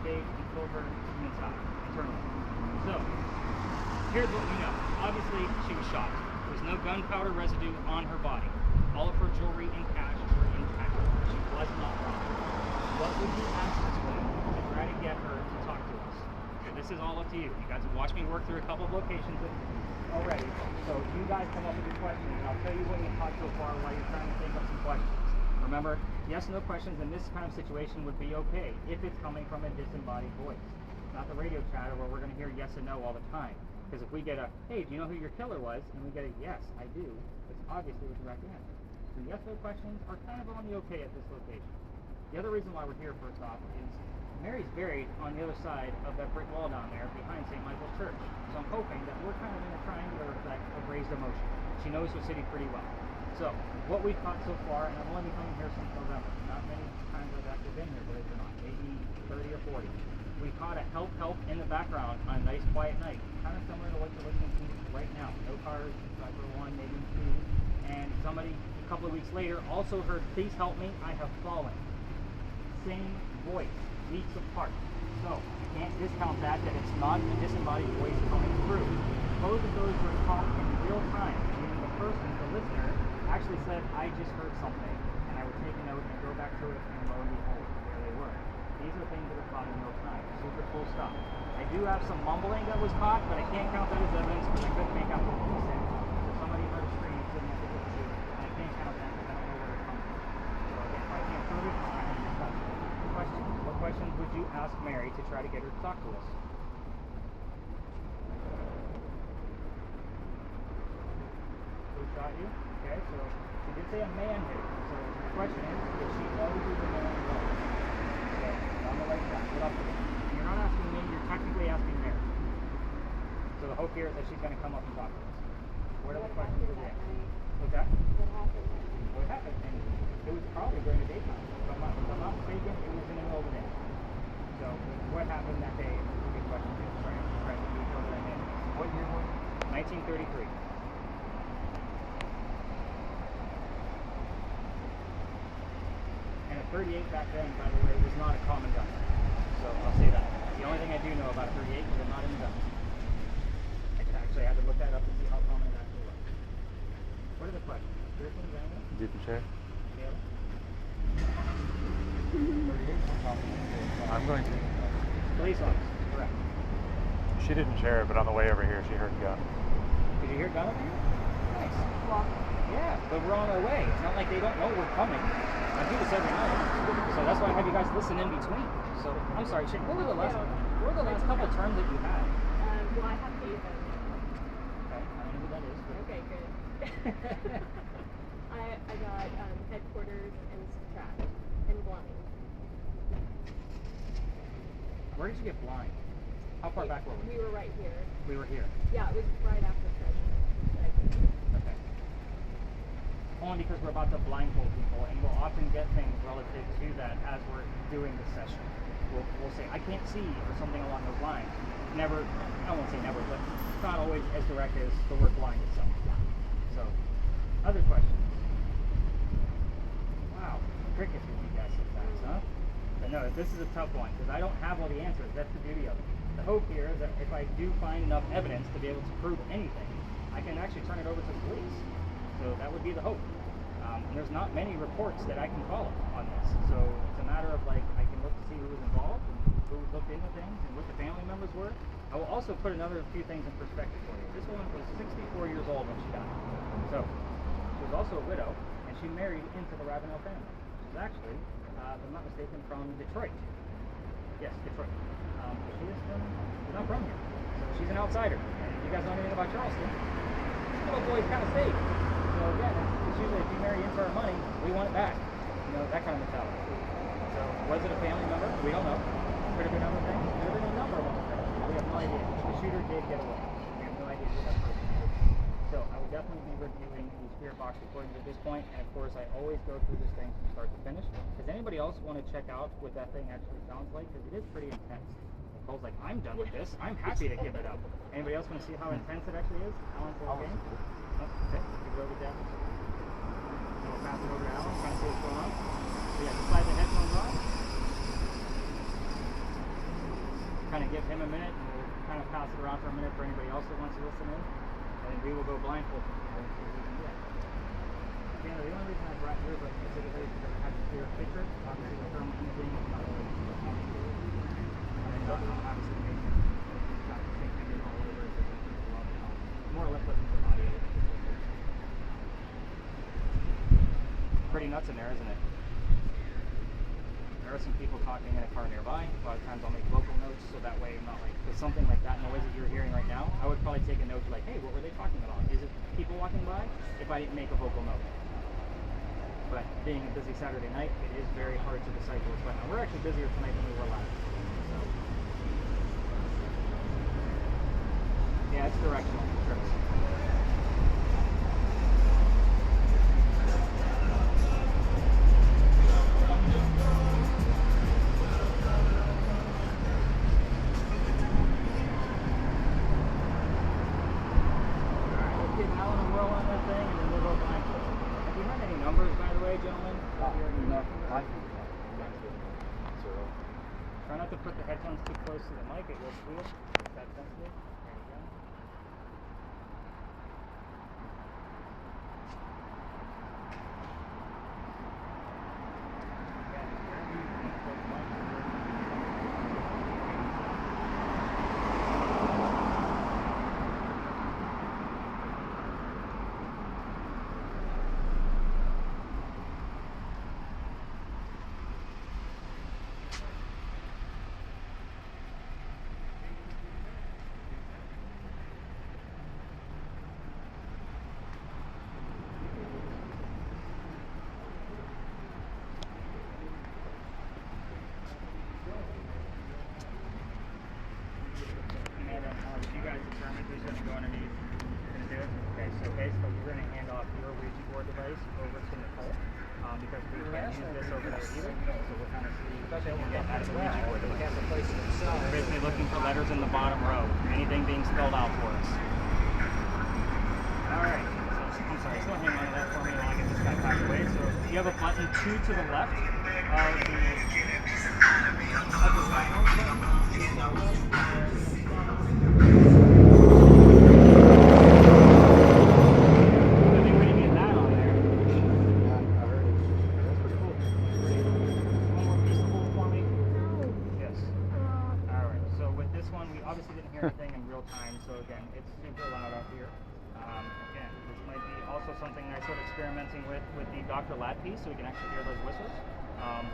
cage and kill her from inside, internally. So, here's what we know. Obviously, she was shot. There's no gunpowder residue on her body. All of her jewelry and cash were intact. She was not robbed. What would you ask this woman to try to get her to talk to us? And this is all up to you. You guys have watched me work through a couple of locations already. So you guys come up with your questions, and I'll tell you what we've talked so far while you're trying to think of some questions. Remember, yes and no questions in this kind of situation would be okay if it's coming from a disembodied voice. Not the radio chatter where we're going to hear yes and no all the time. Because if we get a, hey, do you know who your killer was? And we get a yes, I do, it's obviously the correct answer. So yes no questions are kind of on the okay at this location. The other reason why we're here, first off, is Mary's buried on the other side of that brick wall down there behind St. Michael's Church. So I'm hoping that we're kind of in a triangular effect of raised emotion. She knows the city pretty well. So what we've caught so far, and I've only been coming here since November, not many times I've actually been here, believe it or not, maybe 30 or 40. We caught a help in the background on a nice quiet night, kind of similar to what you're listening to right now. No cars, except for one, maybe two. And somebody a couple of weeks later also heard, please help me, I have fallen. Same voice, weeks apart. So you can't discount that it's not a disembodied voice coming through. Both of those were caught in real time, meaning the person, the listener, actually said, I just heard something, and I would take a note and go back to it, and lo and behold, there they were. These are things that are caught in real time. Super cool stuff. I do have some mumbling that was caught, but I can't count that as evidence because I couldn't make out what he said. So somebody heard a scream sitting at the issue, and I can't count that because I don't know where it comes from. So again, if I can't prove it, I can't discuss it. Questions. What questions would you ask Mary to try to get her to talk to us? Who shot you? Okay, so she did say a man hit her. So the question is, did she know who the man was? I'm gonna let you back it up. You're not asking me, you're technically asking Mary. So the hope here is that she's gonna come up and talk to us. What are the questions for that? What's that? What happened? What happened? And it was probably during the daytime. If I'm not mistaken, it was in the middle of the day. So what happened that day is a good question too. Sorry, I'm just trying to be over that day. What year was it? 1933. And a 38 back then, by the way, was not a common gun. So I'll say that. The only thing I do know about a 38 is I'm not in the gun. I had to look that up to see how common it actually was. What are the questions? Kirsten, Daniel? Didn't check. Taylor? 38? I'm going to. Police officer, correct. She didn't share it, but on the way over here, she heard a gun. Did you hear gun over here? Nice. Well, yeah, but we're on our way. It's not like they don't know we're coming. I do this every night. So that's why I have you guys listen in between. So, I'm sorry, Shane, what were the last couple terms that you had? Well, I have David. Okay, I don't know who that is. But Okay, good. I got headquarters and subtract and blind. Where did you get blind? How far back were we? We were right here. We were here. Yeah, it was right after treasure. Okay. Only because we're about to blindfold people, and we'll often get things relative to that as we're doing the session. We'll say, I can't see, or something along those lines. Never, I won't say never, but it's not always as direct as the word blind itself. So, other questions? Wow, crickets with you guys so fast, huh? But no, this is a tough one, because I don't have all the answers. That's the beauty of it. The hope here is that if I do find enough evidence to be able to prove anything, I can actually turn it over to the police. So that would be the hope. And there's not many reports that I can follow on this. So it's a matter of like, I can look to see who was involved, and who looked into things, and what the family members were. I will also put another few things in perspective for you. This woman was 64 years old when she died. So she was also a widow, and she married into the Ravenel family. She's actually, if I'm not mistaken, from Detroit. Yes, Detroit. She is she's not from here. So she's an outsider. And if you guys know anything about Charleston, little boys kind of safe. So again, it's usually if you marry into our money, we want it back. You know, that kind of mentality. So was it a family member? We don't know. Could have been other things. Could have been a number of other things. We have no idea. The shooter did get away. We have no idea who that person is. So I will definitely be reviewing the spirit box recordings at this point, and of course I always go through this thing from start to finish. Does anybody else want to check out what that thing actually sounds like? Because it is pretty intense. Nicole's like, I'm done with this. I'm happy to give it up. Anybody else want to see how intense it actually is? Alan's okay? Oh, okay. Give it over to Jeff. So we'll pass it over to Alan, trying to see what's going on. So yeah, just slide the headphones on. kind of give him a minute, and we'll kind of pass it around for a minute for anybody else that wants to listen in, and then we will go blindfold from here and see what we can get. Again, the only reason I brought here is like specifically to have a clear picture. Obviously, the thermal imaging is not always obviously the patient got the same thing all over, so it's a lot of help. More or less looking for audio. Pretty nuts in there, isn't it? There are some people talking in a car nearby. A lot of times I'll make vocal notes so that way I'm not like, with something like that noise that you're hearing right now, I would probably take a note like, hey, what were they talking about? Is it people walking by? If I didn't make a vocal note. But being a busy Saturday night, it is very hard to decipher what's going on. We're actually busier tonight than we were last. So. Yeah, it's directional. Sure. Try not to put the headphones too close to the mic, it will squeal. It's that sensitive. There you go. We're going to hand off your Ouija board device over to Nicole because we can't use this over there either. So we'll kind of see if we can get out of the Ouija board device. We're basically looking for letters in the bottom row. Anything being spelled out for us. Alright. So, I'm sorry, still hang on to that for me while I get this guy packed away. So you have a button 2 to the left of the anything in real time, so again, it's super loud out here. Again, this might be also something I sort of experimenting with the Dr. Lat piece, so we can actually hear those whistles.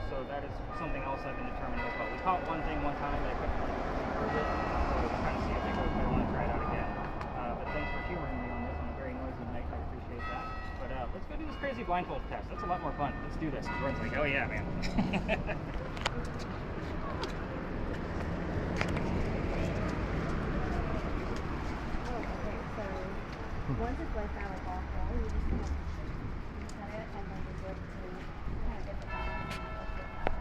So that is something else I've been determining as well. We caught one thing one time that I couldn't really heard it, so we're trying to see if it goes. I want to try it out again. But thanks for humoring me on this on a very noisy night. I appreciate that. But let's go do this crazy blindfold test. That's a lot more fun. Let's do this. Everyone's like, oh yeah, man. Once it's like that, like awful, you just kind of cut it and then you go to kind of get the bottom and then lift it out.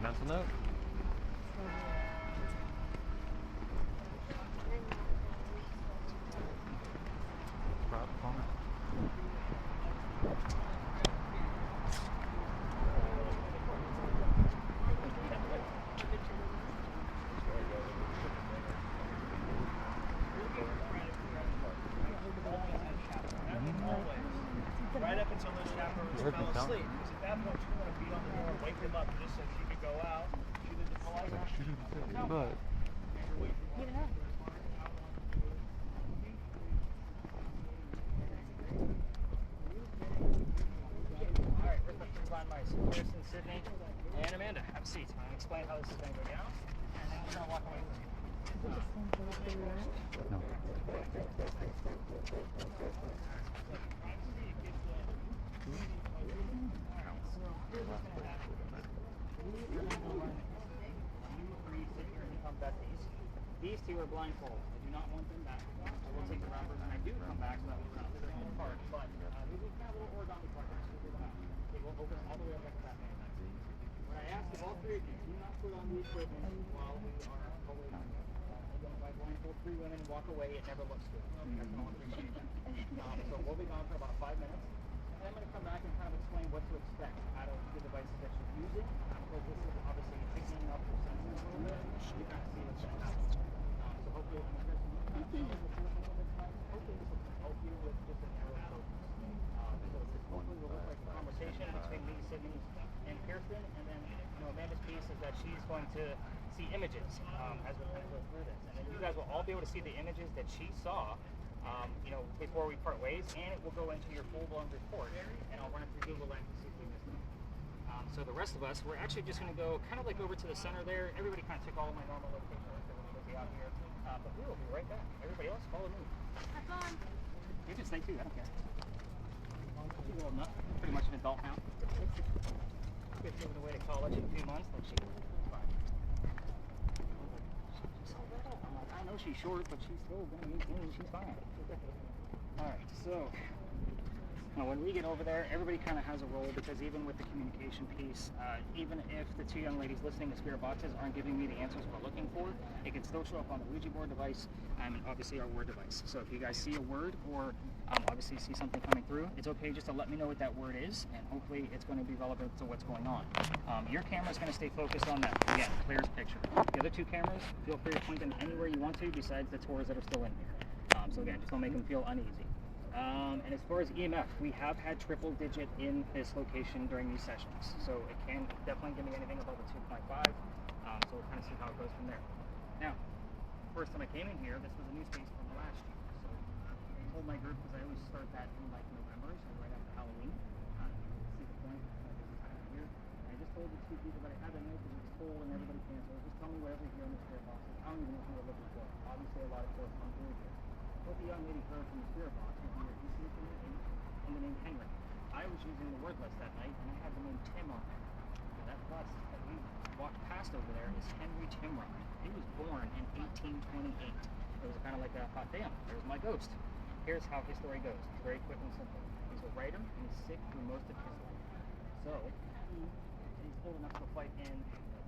Mental note? Right up until those chaperones fell asleep. Because at that point, you want to beat on the door and wake them up just so she could go out. She did the polite. But Alright, we're going to find my KIERSTEN, Sydney, and Amanda. Have a seat. I'm going to explain how this is going to go down, and then we're going to walk away with you. no. these two are blindfolded. I do not want them back. I will take the round when I do come back, so that we're not living apart. But these are kind of little origami partners. They will open all the way up like that. When I ask of all three of you, do not put on the equipment while we are away. Again, if I blindfold three women and walk away, it never looks good. I can all appreciate that. So we'll be gone for about 5 minutes. And I'm going to come back and kind of explain what to expect out of the devices that you're using. Because this is obviously picking up your senses a little bit. You kind of see what's going on. So hopefully, hopefully this will help you with just an arrow focus. So this hopefully will look like a conversation between me, Sydney, and Kirsten. And then, Amanda's piece is that she's going to see images as we kind of go through this. And then you guys will all be able to see the images that she saw before we part ways, and it will go into your full-blown report, and I'll run it through Google Lens to see if we missed it. So the rest of us, we're actually just going to go kind of like over to the center there. Everybody kind of took all of my normal locations. Everybody will be out here, but we will be right back. Everybody else, follow me. That's on. You can stay too, I don't care. She's old enough, pretty much an adult now. She's moving away to college in a few months, then she's fine. She's so little. I'm like, I know she's short, but she's still going to maintain, she's fine. Alright, so when we get over there, everybody kind of has a role, because even with the communication piece, even if the two young ladies listening to spirit boxes aren't giving me the answers we're looking for, it can still show up on the Ouija board device and obviously our word device. So if you guys see a word or obviously see something coming through, it's okay just to let me know what that word is, and hopefully it's going to be relevant to what's going on. Your camera is going to stay focused on that. Again, clear as picture. The other two cameras, feel free to point them anywhere you want to besides the tours that are still in here. So again, just don't make them feel uneasy. And as far as EMF, we have had triple digit in this location during these sessions. So it can definitely give me anything above a 2.5. So we'll kind of see how it goes from there. Now, first time I came in here, this was a new space from last year. So I told my group, because I always start that in like November, so right after Halloween. See the point, this time of year. And I just told the two people that I had to know because it's cold and everybody cancels. Just tell me whatever you hear in the spirit boxes. I don't even know who you're looking for. Obviously a lot of folks come through here. What the young lady heard from the spirit box was either EC and the name Henry. I was using the word list that night, and I had the name Tim on there. So that bus that we walked past over there is Henry Timrod. He was born in 1828. It was kind of like a hot damn, there's my ghost. Here's how his story goes. It's very quick and simple. He's a writer, and he's sick through most of his life. So he's old enough to fight in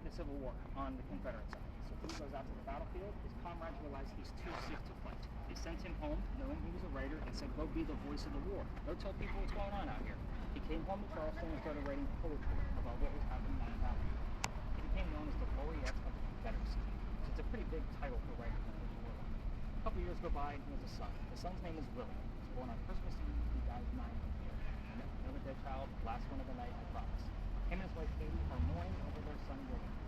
the Civil War on the Confederate side. So he goes out to the battlefield. His comrades realize he's too sick to fight. They sent him home, knowing he was a writer, and said, go be the voice of the war. Go tell people what's going on out here. He came home to Charleston and started writing poetry about what was happening on the battlefield. He became known as the laureate of the Confederacy. So it's a pretty big title for writers in the world. A couple years go by, and he has a son. The son's name is Willie. He was born on Christmas Eve. He dies 9 months later. Another dead child, last one of the night, I promise. Him and his wife Katie are mourning over their son Willie.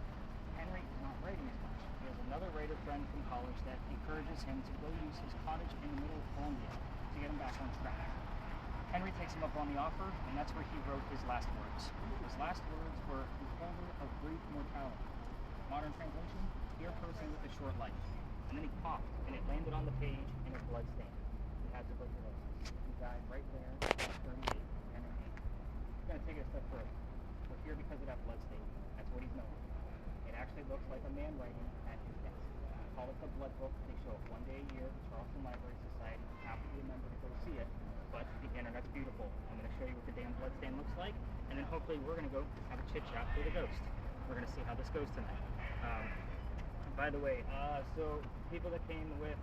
Henry is not writing as much. He has another writer friend from college that encourages him to go use his cottage in the middle of Columbia to get him back on track. Henry takes him up on the offer, and that's where he wrote his last words. His last words were, "Beholder of brief mortality." Modern translation, "Dear person with a short life." And then he coughed, and it landed on the page in a blood stain. He had tuberculosis. He died right there at 38 and an 8. I'm going to take it a step further. We're here because of that blood stain. That's what he's known for. It actually looks like a man writing at his desk. We call it the Blood Book. They show it one day a year at the Charleston Library Society. You have to be a member to go see it, but the internet's beautiful. I'm going to show you what the damn blood stain looks like, and then hopefully we're going to go have a chit chat with a ghost. We're going to see how this goes tonight. By the way, so people that came with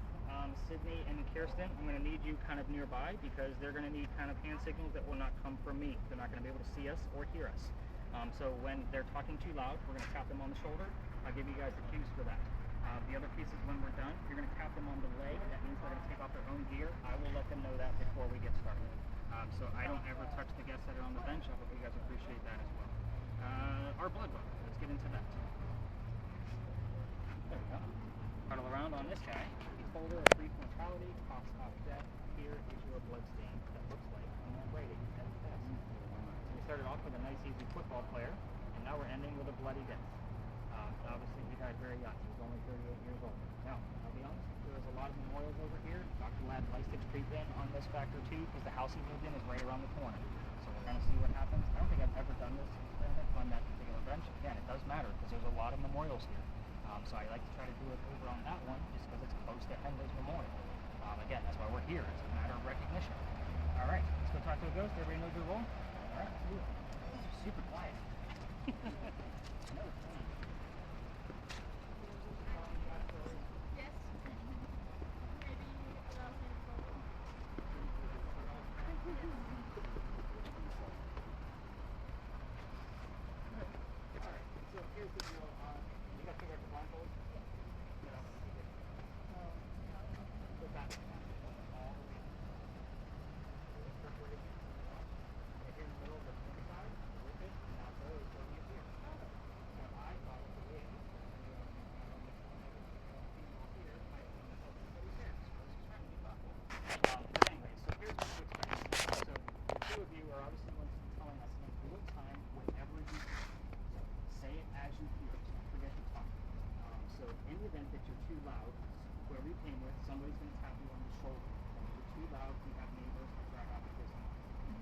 Sydney and Kirsten, I'm going to need you kind of nearby because they're going to need kind of hand signals that will not come from me. They're not going to be able to see us or hear us. So when they're talking too loud, we're going to tap them on the shoulder. I'll give you guys the cues for that. The other piece is when we're done, you're going to tap them on the leg. That means they're going to take off their own gear. I will let them know that before we get started. So I don't ever touch the guests that are on the bench. I hope you guys appreciate that as well. Our blood book. Let's get into that. There we go. Huddle around on this guy. Beholder of brief mortality, coughs off death. Here is your blood stain that looks like a man writing at his desk. So we started off with a nice, easy football player, and now we're ending with a bloody death. Obviously, he died very young. He was only 38 years old. Now, I'll be honest, there's a lot of memorials over here. Dr. Ladd likes to creep in on this factor too, because the house he lived in is right around the corner. So we're going to see what happens. I don't think I've ever done this experiment on that particular bench. Again, it does matter because there's a lot of memorials here. So I like to try to do it over on that one just because it's close to Henley's Memorial. Again, that's why we're here. It's a matter of recognition. All right, let's go talk to a ghost. Everybody knows your role? All right, let's do it. It's super quiet. No, it's fine. Yes. Maybe around 10 Alright, so here's the deal. You got to figure out the blindfold? Yeah. No, no, no, you didn't. Go back. All the way. Let's separate it. Right here in the middle of the front side, rip it, and now go going in here. So I follow the way. But anyway, so here's what to expect. So the two of you are obviously going to be telling us in real time whatever you see. So say it as you hear it. Don't forget to talk. So in the event that you're too loud, whoever you came with, somebody's going to tap you on the shoulder. If you're too loud, you have neighbors that drive out the distance.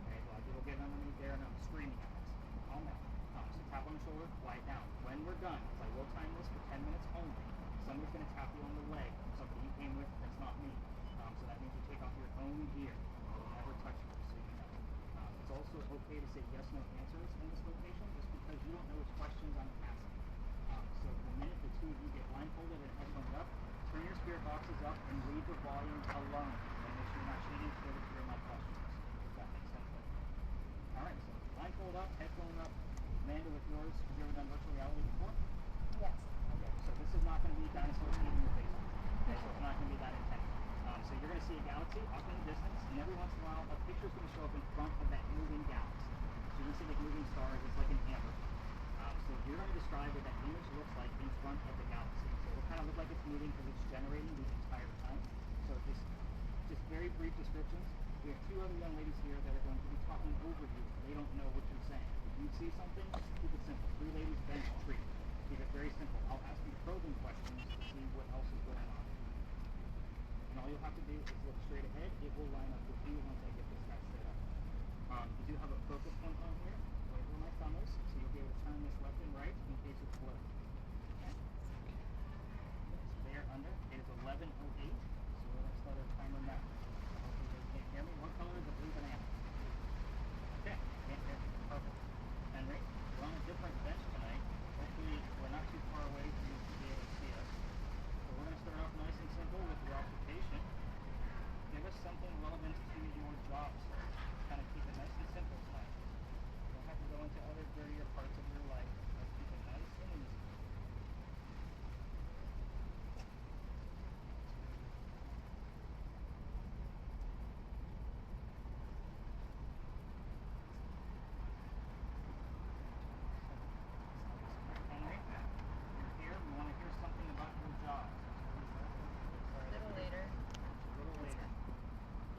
Okay, a lot of people get underneath there and I'm screaming at us. Calm down. So tap on the shoulder, quiet down. When we're done, because I will time this for 10 minutes only, somebody's going to tap you on the leg. Somebody you came with that's not me. So that means you take off your own gear. I'll never touch you, so you know. It's also okay to say yes, no answers in this location, just because you don't know which questions I'm asking. So the minute the two of you get blindfolded and headphones up, turn your spirit boxes up and leave the volume alone. And make sure you're not changing to be able to hear my questions. If that makes sense. Alright, so blindfold up, headphone up. Amanda, with yours, have you ever done virtual reality before? Yes. Okay, so this is not going to be dinosaurs eating your face. Okay, so it's not going to be that intense. So you're going to see a galaxy up in the distance, and every once in a while a picture is going to show up in front of that moving galaxy. So you can see like moving stars, it's like an amber. So you're going to describe what that image looks like in front of the galaxy. So it will kind of look like it's moving because it's generating the entire time. So just very brief descriptions. We have two other young ladies here that are going to be talking over you. They don't know what you're saying. If you see something, keep it simple. Three ladies, bench, tree. Keep it very simple. I'll ask you probing questions to see what else is going on. And all you'll have to do is look straight ahead. It will line up with you once I get this guy set up. You do have a focus point on here, right where my thumb is, so you'll be able to turn this left and right in case it's blurry. Okay? It's there under. It is 11:08, so we're going to start our timer now. Hopefully you can't hear me. What color is the blue banana? Okay, can't hear me. Perfect. Henry, we're on a different bench tonight. Hopefully we're not too far away for you to be able to see us. So we're going to start off nice and simple with your occupation. Give us something relevant to your job. Kind of keep it nice and simple tonight. Don't have to go into other dirtier parts of your life. Let's keep it nice and easy. Henry, you're here. We want to hear something about your job. A little later. A little later.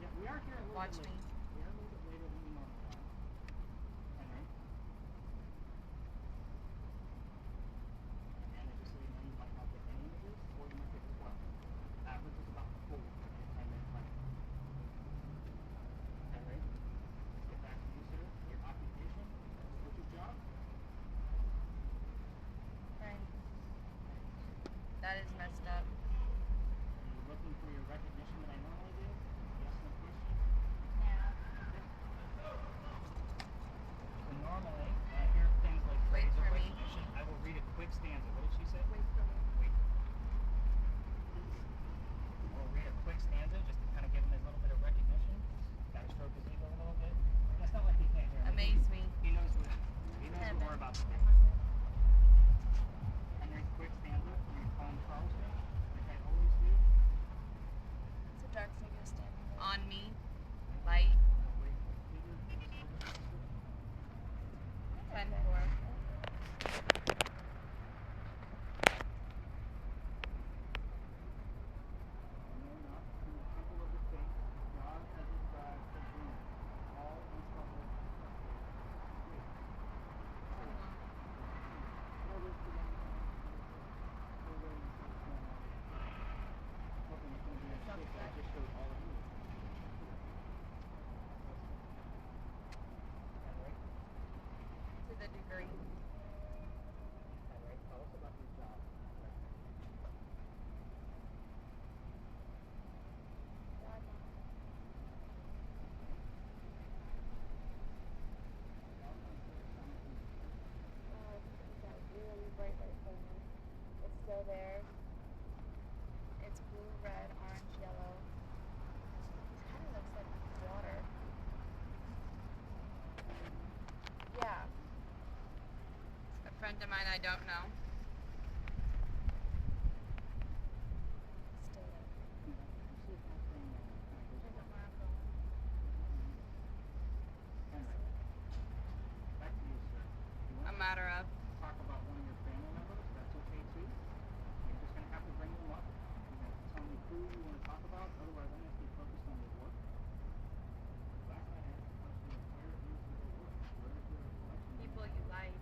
Yeah, we are here a little Watch bit me. later. We are a little bit later than we normally are. Henry. And just so you know, you might not get any images, or you might get 12. Average is about 4 in a 10-minute time. Henry, let's get back to you, sir. Your occupation. What's your job? Right. That is messed up. Are you looking for your recognition that I normally do? Yes, no question? Yeah. So normally, here are things like Wait phrase of for me. recognition. I will read a quick stanza. What did she say? Wait for me. Wait. We'll read a quick stanza just to kind of give him a little bit of recognition. Got to stroke his ego a little bit. That's not like he can't hear me. Amaze me. He knows what we're about to do. Henry, quick stanza from your poem Charleston, like I always do. It's a dark figure standing there. On me. Light. Wait, figure, description. 10-4. To the degree. Tell us about your job. mine I don't know. Back to you, sir. You A want matter of. to talk about one of your family members? That's okay too. You're just gonna have to bring them up. You're gonna tell me who you want to talk about. Otherwise, I'm gonna stay focused on your work. Last night I asked the question of where is your work? Where is your collection? People you like.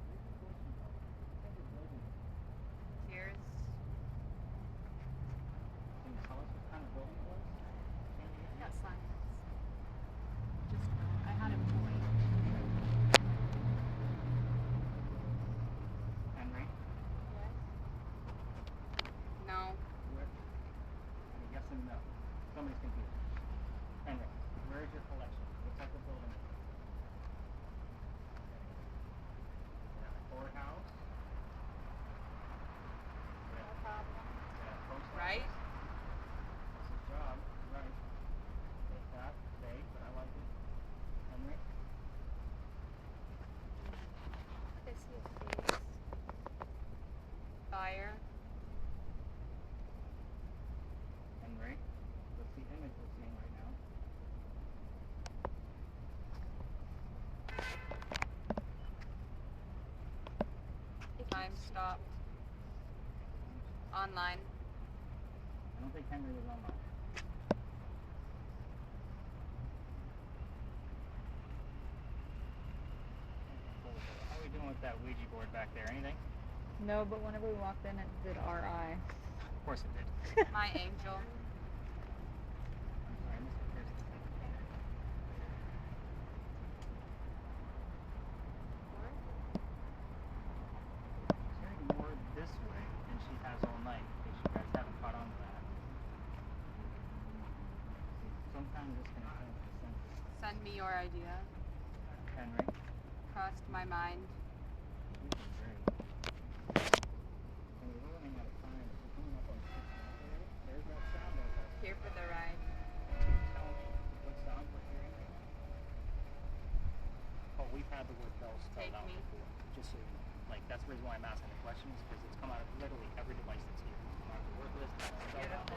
Where's your collection going? What type of building? Tears. Can you tell us what kind of building it was? Got science. Just I had him point. Henry? Yes. No. Where? I mean, yes and no. Somebody's confused. Henry, where is your collection? What type of building is it? Is it a courthouse? Is it No problem. a post office? Right? It's his job, right? Take that, vague, but I like it. Henry? I see a face. Fire. Henry? What's the image we're seeing right now? Time stopped. Online. I don't think Henry was online. How are we doing with that Ouija board back there? Anything? No, but whenever we walked in, it did RI. Of course it did. My angel. I'm sorry, Mr. Kirsten. She's hearing more this way than she has all night, in case you guys haven't caught on to that. Sometimes this can change the sentence. Send me your idea. Henry, Crossed my mind. you've been great. And we're running out of time. We're coming up on 6 minutes already. There's that sound over there. Here for the ride. Can you tell me what sound we're hearing right now? Oh, we've had the word bells spelled Take out me. before. Just so you know. Like, that's the reason why I'm asking the questions, because it's come out of literally every device that's here. It's come out of the word list, it's spelled out.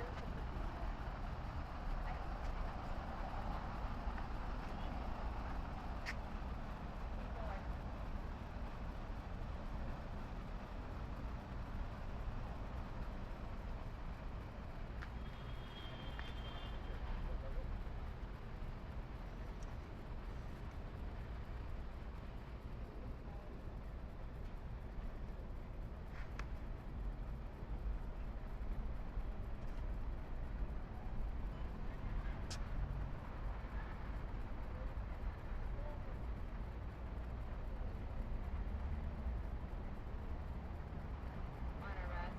On a rest.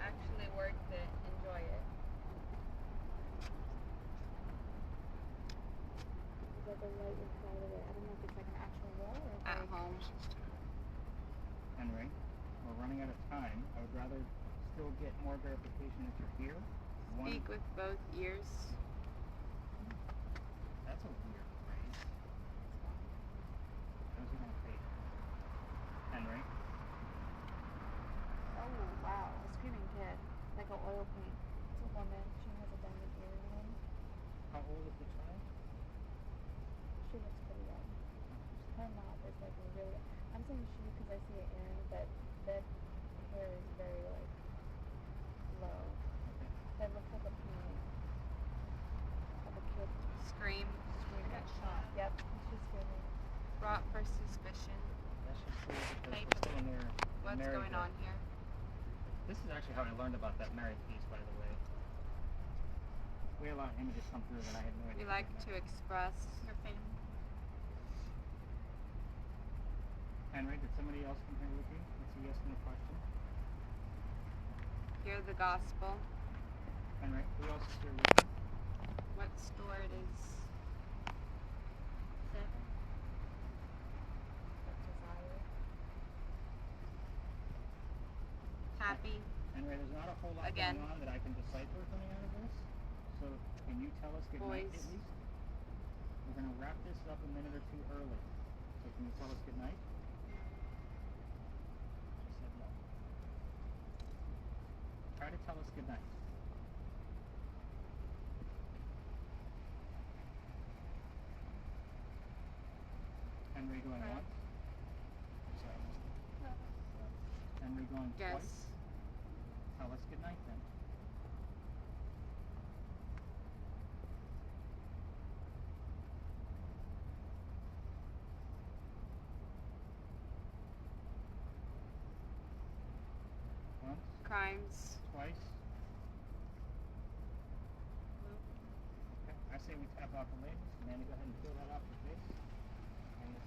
Actually worth it. Enjoy it. Is that the light inside of it? I don't know if it's like an actual wall or if At like home. Henry, we're running out of time. I would rather still get more verification if you're here. Speak with both ears. That's a weird phrase. How's he gonna pay? Henry, oh wow, a screaming kid. Like an oil paint. It's a woman. She has a diamond earring. how old is the child? She looks pretty young. Her mouth is like really. I'm saying she because I see an earring, but that hair is very like low. That looks like a painting of a kid Scream. screaming. Got shot. Yep, she's screaming. Brought for suspicion. That should prove because Hey, we're still in there. What's married going there. on here? This is actually how I learned about that married piece, by the way. We had a lot of images come through that I had no idea. We like what to they meant. express Your family. Henry, did somebody else come here with you? That's a yes and a question. hear the gospel. Henry, who else is here with you? What store it is. 7. Desire. Happy. Henry, there's not a whole lot Again. going on that I can decipher coming out of this. So can you tell us good night Boys. at least? We're gonna wrap this up a minute or two early. So can you tell us good night? She said no. Try to tell us good night. Henry going Right. once. Sorry. Henry going twice. Guess. Tell us good night then. Once, Crimes. twice. Okay, I say we tap out the labels. Manny, go ahead and fill that out for face. And this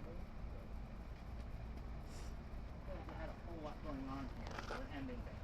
blue. I feel like we had a whole lot going on here. We're ending things.